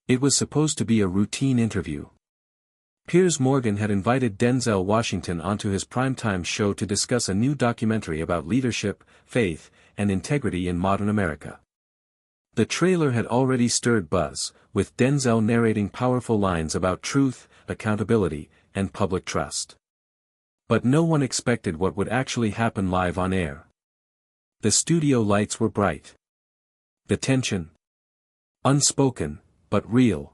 It was supposed to be a routine interview. Piers Morgan had invited Denzel Washington onto his primetime show to discuss a new documentary about leadership, faith, and integrity in modern America. The trailer had already stirred buzz, with Denzel narrating powerful lines about truth, accountability, and public trust. But no one expected what would actually happen live on air. The studio lights were bright. The tension, unspoken, but real.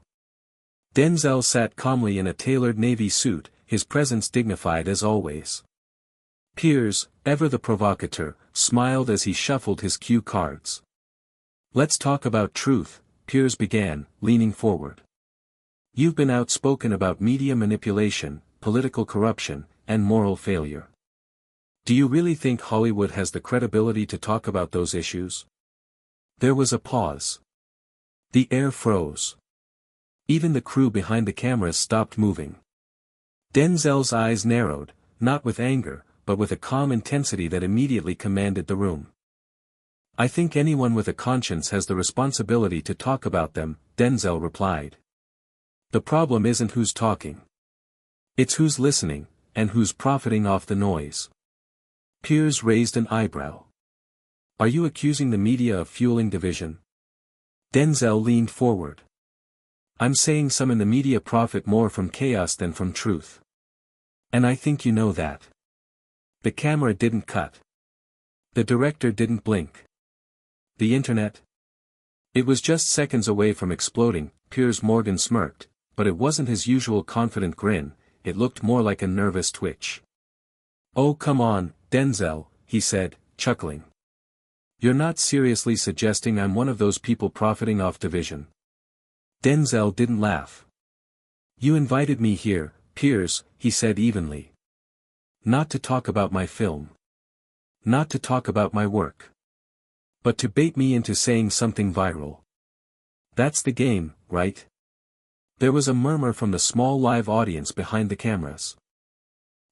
Denzel sat calmly in a tailored navy suit, his presence dignified as always. Piers, ever the provocateur, smiled as he shuffled his cue cards. "Let's talk about truth," Piers began, leaning forward. "You've been outspoken about media manipulation, political corruption, and moral failure. Do you really think Hollywood has the credibility to talk about those issues?" There was a pause. The air froze. Even the crew behind the cameras stopped moving. Denzel's eyes narrowed, not with anger, but with a calm intensity that immediately commanded the room. "I think anyone with a conscience has the responsibility to talk about them," Denzel replied. "The problem isn't who's talking. It's who's listening, and who's profiting off the noise." Piers raised an eyebrow. "Are you accusing the media of fueling division?" Denzel leaned forward. "I'm saying some in the media profit more from chaos than from truth. And I think you know that." The camera didn't cut. The director didn't blink. The internet? It was just seconds away from exploding. Piers Morgan smirked, but it wasn't his usual confident grin, it looked more like a nervous twitch. "Oh come on, Denzel," he said, chuckling. "You're not seriously suggesting I'm one of those people profiting off division?" Denzel didn't laugh. "You invited me here, Piers," he said evenly. "Not to talk about my film. Not to talk about my work. But to bait me into saying something viral. That's the game, right?" There was a murmur from the small live audience behind the cameras.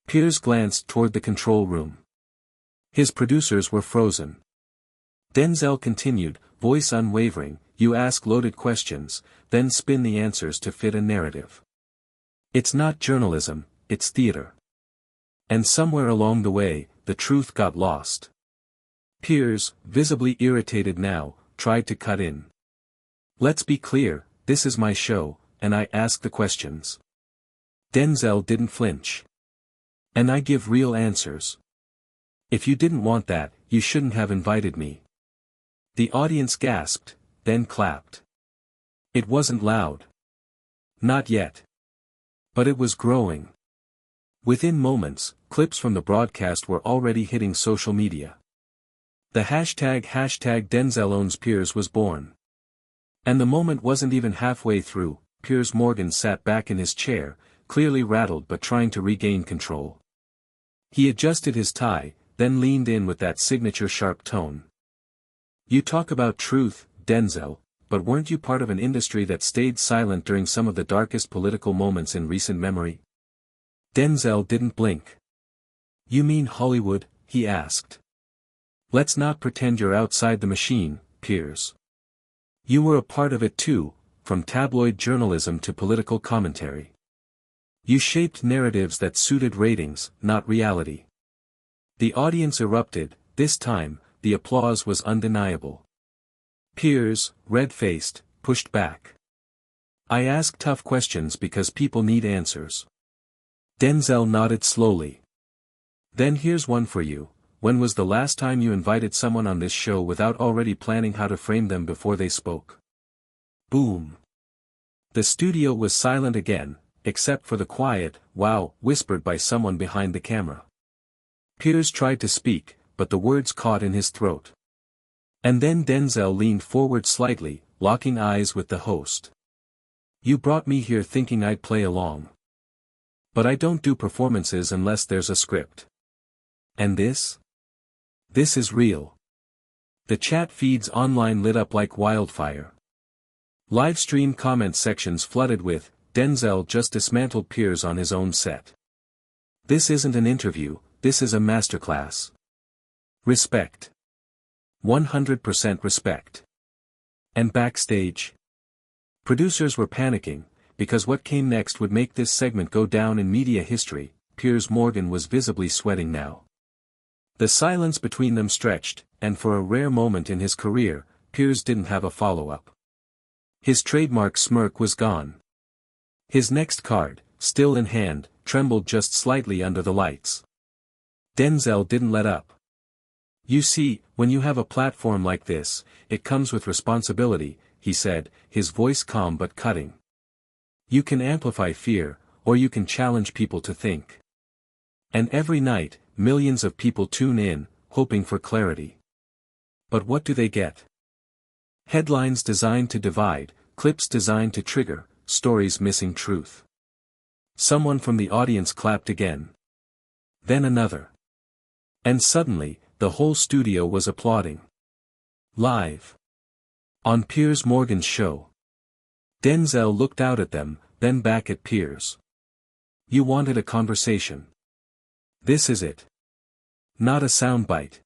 Piers glanced toward the control room. His producers were frozen. Denzel continued, voice unwavering, "You ask loaded questions, then spin the answers to fit a narrative. It's not journalism, it's theater. And somewhere along the way, the truth got lost." Piers, visibly irritated now, tried to cut in. "Let's be clear, this is my show, and I ask the questions." Denzel didn't flinch. "And I give real answers. If you didn't want that, you shouldn't have invited me." The audience gasped, then clapped. It wasn't loud. Not yet. But it was growing. Within moments, clips from the broadcast were already hitting social media. The hashtag Denzel owns Piers was born. And the moment wasn't even halfway through. Piers Morgan sat back in his chair, clearly rattled but trying to regain control. He adjusted his tie, then leaned in with that signature sharp tone. "You talk about truth, Denzel, but weren't you part of an industry that stayed silent during some of the darkest political moments in recent memory?" Denzel didn't blink. "You mean Hollywood?" he asked. "Let's not pretend you're outside the machine, Piers. You were a part of it too, from tabloid journalism to political commentary. You shaped narratives that suited ratings, not reality." The audience erupted. This time, the applause was undeniable. Piers, red-faced, pushed back. "I ask tough questions because people need answers." Denzel nodded slowly. "Then here's one for you. When was the last time you invited someone on this show without already planning how to frame them before they spoke?" Boom. The studio was silent again, except for the quiet, "Wow," whispered by someone behind the camera. Piers tried to speak, but the words caught in his throat. And then Denzel leaned forward slightly, locking eyes with the host. "You brought me here thinking I'd play along. But I don't do performances unless there's a script. And this? This is real." The chat feeds online lit up like wildfire. Livestream comment sections flooded with, "Denzel just dismantled Piers on his own set. This isn't an interview, this is a masterclass. Respect. 100% respect." And backstage? Producers were panicking, because what came next would make this segment go down in media history. Piers Morgan was visibly sweating now. The silence between them stretched, and for a rare moment in his career, Piers didn't have a follow-up. His trademark smirk was gone. His next card, still in hand, trembled just slightly under the lights. Denzel didn't let up. "You see, when you have a platform like this, it comes with responsibility," he said, his voice calm but cutting. "You can amplify fear, or you can challenge people to think. And every night, millions of people tune in, hoping for clarity. But what do they get? Headlines designed to divide, clips designed to trigger, stories missing truth." Someone from the audience clapped again. Then another. And suddenly, the whole studio was applauding. Live. On Piers Morgan's show. Denzel looked out at them, then back at Piers. "You wanted a conversation. This is it. Not a soundbite.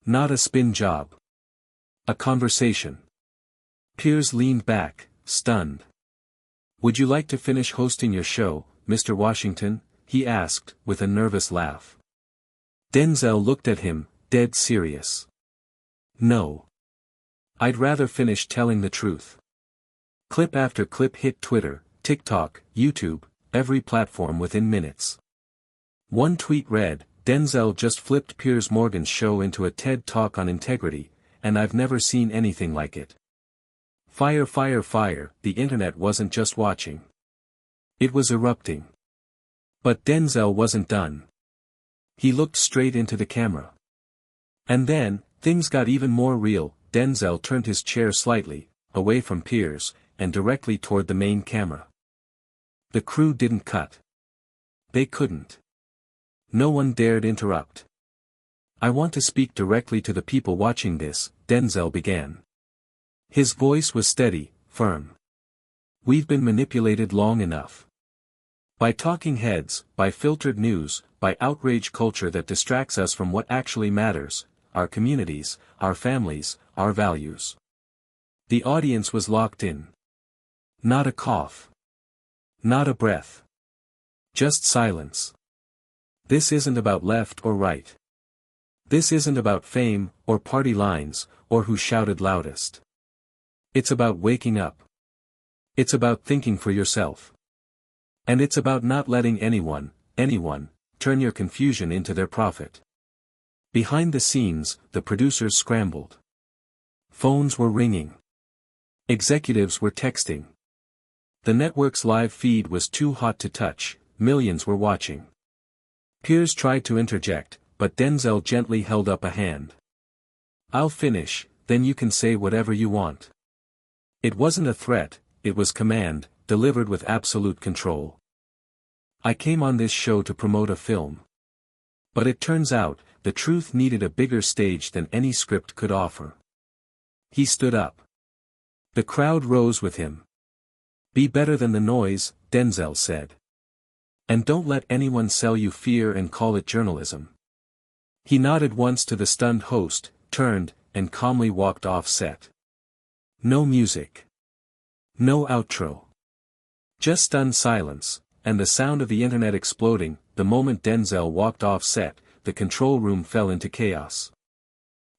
Not a spin job. A conversation." Piers leaned back, stunned. "Would you like to finish hosting your show, Mr. Washington?" he asked, with a nervous laugh. Denzel looked at him, dead serious. "No. I'd rather finish telling the truth." Clip after clip hit Twitter, TikTok, YouTube, every platform within minutes. One tweet read, "Denzel just flipped Piers Morgan's show into a TED Talk on integrity, and I've never seen anything like it. Fire, fire, fire." The internet wasn't just watching. It was erupting. But Denzel wasn't done. He looked straight into the camera. And then, things got even more real. Denzel turned his chair slightly, away from Piers, and directly toward the main camera. The crew didn't cut. They couldn't. No one dared interrupt. "I want to speak directly to the people watching this," Denzel began. His voice was steady, firm. "We've been manipulated long enough. By talking heads, by filtered news, by outrage culture that distracts us from what actually matters, our communities, our families, our values." The audience was locked in. Not a cough. Not a breath. Just silence. This isn't about left or right. This isn't about fame, or party lines, or who shouted loudest. It's about waking up. It's about thinking for yourself. And it's about not letting anyone, turn your confusion into their profit. Behind the scenes, the producers scrambled. Phones were ringing. Executives were texting. The network's live feed was too hot to touch, millions were watching. Piers tried to interject, but Denzel gently held up a hand. "I'll finish, then you can say whatever you want." It wasn't a threat, it was command, delivered with absolute control. "I came on this show to promote a film. But it turns out, the truth needed a bigger stage than any script could offer." He stood up. The crowd rose with him. "Be better than the noise," Denzel said. "And don't let anyone sell you fear and call it journalism." He nodded once to the stunned host, turned, and calmly walked off set. No music. No outro. Just stunned silence, and the sound of the internet exploding. The moment Denzel walked off set, the control room fell into chaos.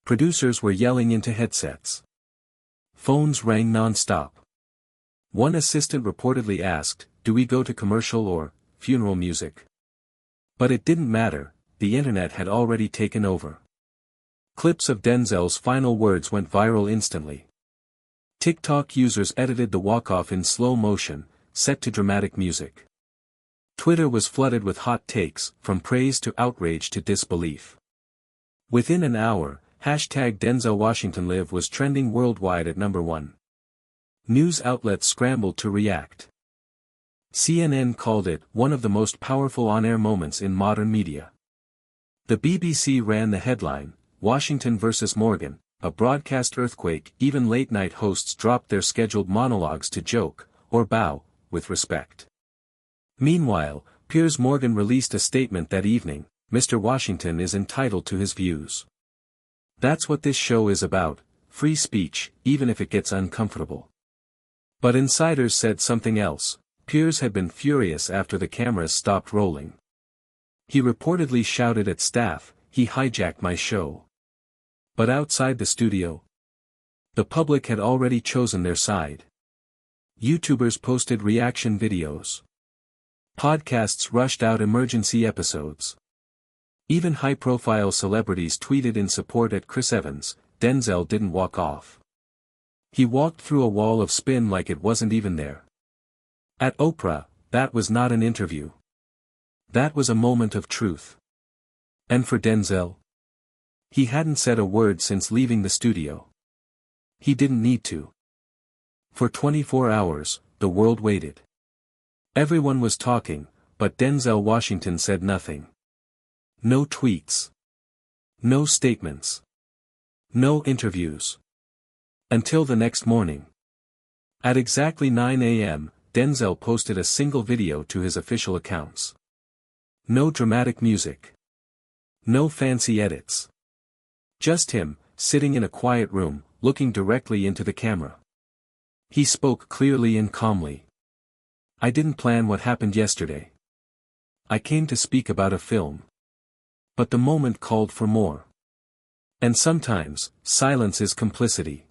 Producers were yelling into headsets. Phones rang non-stop. One assistant reportedly asked, "Do we go to commercial or funeral music?" But it didn't matter, the internet had already taken over. Clips of Denzel's final words went viral instantly. TikTok users edited the walk-off in slow motion, set to dramatic music. Twitter was flooded with hot takes, from praise to outrage to disbelief. Within an hour, #DenzelWashingtonLive was trending worldwide at #1. News outlets scrambled to react. CNN called it one of the most powerful on-air moments in modern media. The BBC ran the headline, "Washington vs. Morgan, a broadcast earthquake." Even late-night hosts dropped their scheduled monologues to joke, or bow, with respect. Meanwhile, Piers Morgan released a statement that evening, "Mr. Washington is entitled to his views. That's what this show is about, free speech, even if it gets uncomfortable." But insiders said something else. Piers had been furious after the cameras stopped rolling. He reportedly shouted at staff, "He hijacked my show." But outside the studio, the public had already chosen their side. YouTubers posted reaction videos. Podcasts rushed out emergency episodes. Even high-profile celebrities tweeted in support at Chris Evans. Denzel didn't walk off. He walked through a wall of spin like it wasn't even there. At Oprah, that was not an interview. That was a moment of truth. And for Denzel? He hadn't said a word since leaving the studio. He didn't need to. For 24 hours, the world waited. Everyone was talking, but Denzel Washington said nothing. No tweets. No statements. No interviews. Until the next morning. At exactly 9 a.m., Denzel posted a single video to his official accounts. No dramatic music. No fancy edits. Just him, sitting in a quiet room, looking directly into the camera. He spoke clearly and calmly. "I didn't plan what happened yesterday. I came to speak about a film. But the moment called for more. And sometimes, silence is complicity."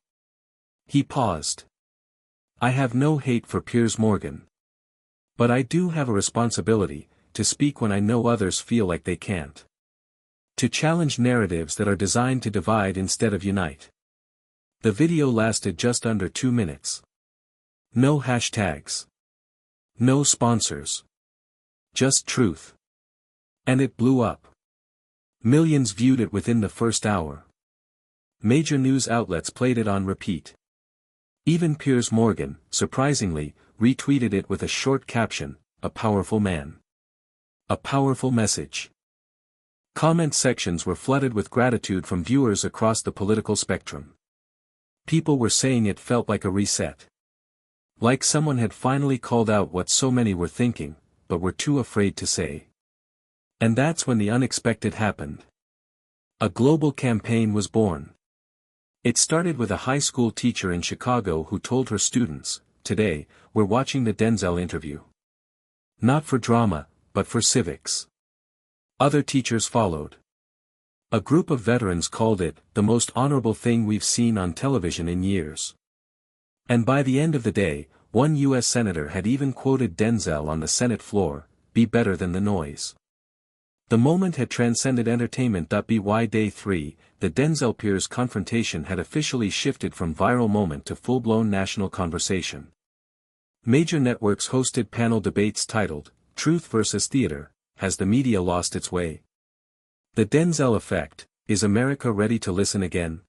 He paused. "I have no hate for Piers Morgan. But I do have a responsibility, to speak when I know others feel like they can't. To challenge narratives that are designed to divide instead of unite." The video lasted just under 2 minutes. No hashtags. No sponsors. Just truth. And it blew up. Millions viewed it within the first hour. Major news outlets played it on repeat. Even Piers Morgan, surprisingly, retweeted it with a short caption, "A powerful man. A powerful message." Comment sections were flooded with gratitude from viewers across the political spectrum. People were saying it felt like a reset. Like someone had finally called out what so many were thinking, but were too afraid to say. And that's when the unexpected happened. A global campaign was born. It started with a high school teacher in Chicago who told her students, "Today, we're watching the Denzel interview. Not for drama, but for civics." Other teachers followed. A group of veterans called it, "the most honorable thing we've seen on television in years." And by the end of the day, one U.S. senator had even quoted Denzel on the Senate floor, "Be better than the noise." The moment had transcended entertainment. By day 3, the Denzel-Piers confrontation had officially shifted from viral moment to full-blown national conversation. Major networks hosted panel debates titled, "Truth versus Theater, Has the Media Lost Its Way?" The Denzel Effect, Is America Ready to Listen Again?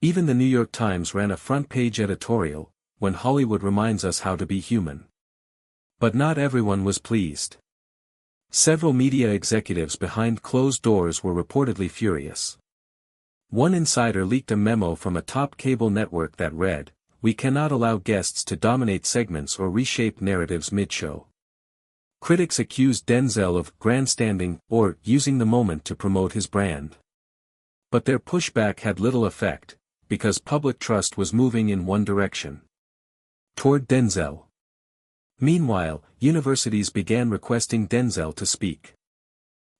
Even the New York Times ran a front-page editorial, "When Hollywood Reminds Us How to Be Human." But not everyone was pleased. Several media executives behind closed doors were reportedly furious. One insider leaked a memo from a top cable network that read, "We cannot allow guests to dominate segments or reshape narratives mid-show." Critics accused Denzel of grandstanding or using the moment to promote his brand. But their pushback had little effect, because public trust was moving in one direction. Toward Denzel. Meanwhile, universities began requesting Denzel to speak.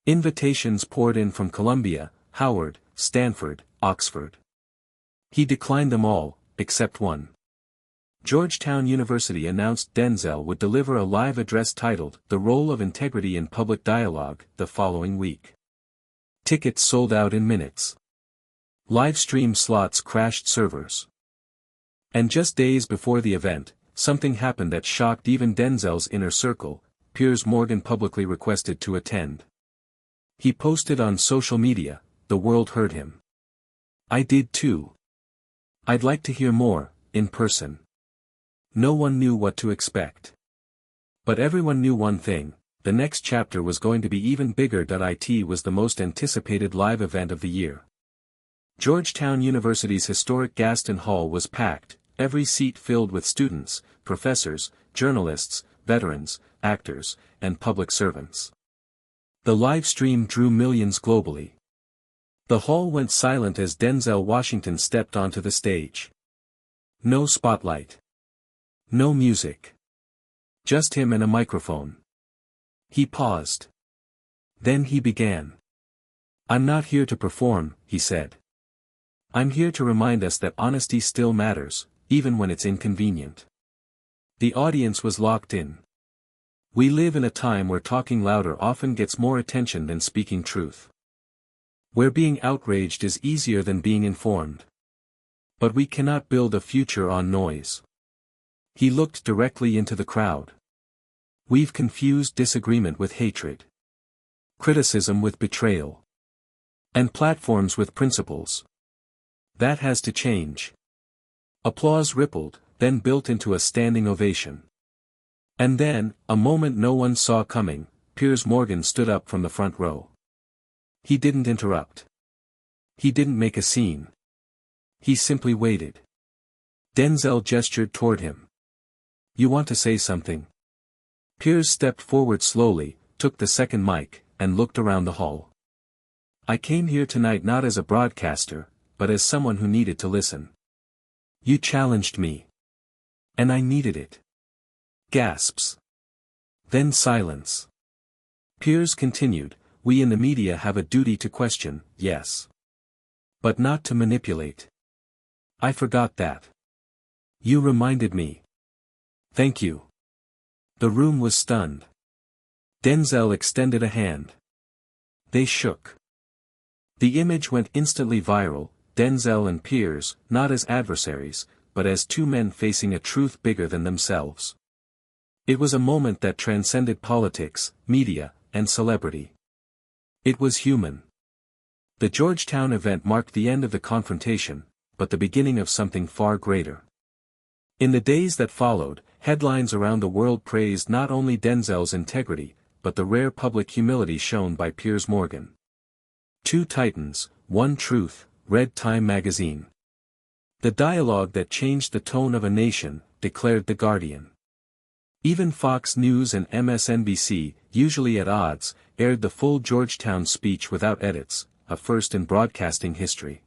Invitations poured in from Columbia, Howard, Stanford, Oxford. He declined them all, except one. Georgetown University announced Denzel would deliver a live address titled, "The Role of Integrity in Public Dialogue," the following week. Tickets sold out in minutes. Live stream slots crashed servers. And just days before the event, something happened that shocked even Denzel's inner circle. Piers Morgan publicly requested to attend. He posted on social media, "The world heard him. I did too. I'd like to hear more, in person." No one knew what to expect. But everyone knew one thing, the next chapter was going to be even bigger. It was the most anticipated live event of the year. Georgetown University's historic Gaston Hall was packed, every seat filled with students, professors, journalists, veterans, actors, and public servants. The live stream drew millions globally. The hall went silent as Denzel Washington stepped onto the stage. No spotlight. No music. Just him and a microphone. He paused. Then he began. "I'm not here to perform," he said. "I'm here to remind us that honesty still matters, even when it's inconvenient." The audience was locked in. We live in a time where talking louder often gets more attention than speaking truth. Where being outraged is easier than being informed. But we cannot build a future on noise. He looked directly into the crowd. We've confused disagreement with hatred. Criticism with betrayal. And platforms with principles. That has to change. Applause rippled, then built into a standing ovation. And then, a moment no one saw coming, Piers Morgan stood up from the front row. He didn't interrupt. He didn't make a scene. He simply waited. Denzel gestured toward him. "You want to say something?" Piers stepped forward slowly, took the second mic, and looked around the hall. "I came here tonight not as a broadcaster, but as someone who needed to listen. You challenged me. And I needed it." Gasps. Then silence. Piers continued, "We in the media have a duty to question, yes. But not to manipulate. I forgot that. You reminded me. Thank you." The room was stunned. Denzel extended a hand. They shook. The image went instantly viral, Denzel and Piers, not as adversaries, but as two men facing a truth bigger than themselves. It was a moment that transcended politics, media, and celebrity. It was human. The Georgetown event marked the end of the confrontation, but the beginning of something far greater. In the days that followed, headlines around the world praised not only Denzel's integrity, but the rare public humility shown by Piers Morgan. Two titans, one truth, read Time magazine. The dialogue that changed the tone of a nation, declared The Guardian. Even Fox News and MSNBC, usually at odds, aired the full Georgetown speech without edits, a first in broadcasting history.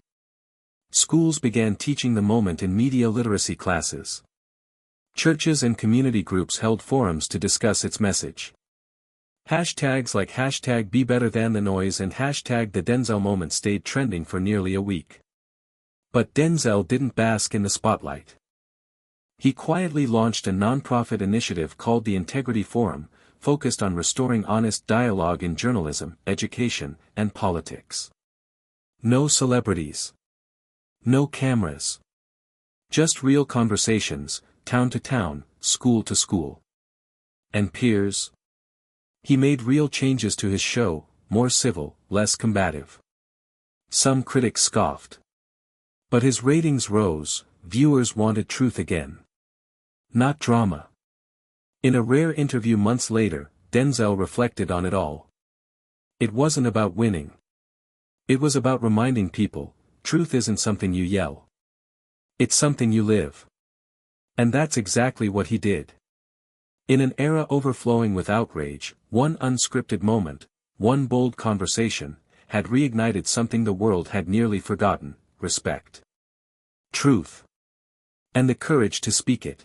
Schools began teaching the moment in media literacy classes. Churches and community groups held forums to discuss its message. Hashtags like #BeBetterThanTheNoise and #TheDenzelMoment stayed trending for nearly a week. But Denzel didn't bask in the spotlight. He quietly launched a nonprofit initiative called the Integrity Forum, focused on restoring honest dialogue in journalism, education, and politics. No celebrities. No cameras. Just real conversations, town to town, school to school. And Piers? He made real changes to his show, more civil, less combative. Some critics scoffed. But his ratings rose, viewers wanted truth again. Not drama. In a rare interview months later, Denzel reflected on it all. It wasn't about winning. It was about reminding people, truth isn't something you yell. It's something you live. And that's exactly what he did. In an era overflowing with outrage, one unscripted moment, one bold conversation, had reignited something the world had nearly forgotten: respect. Truth. And the courage to speak it.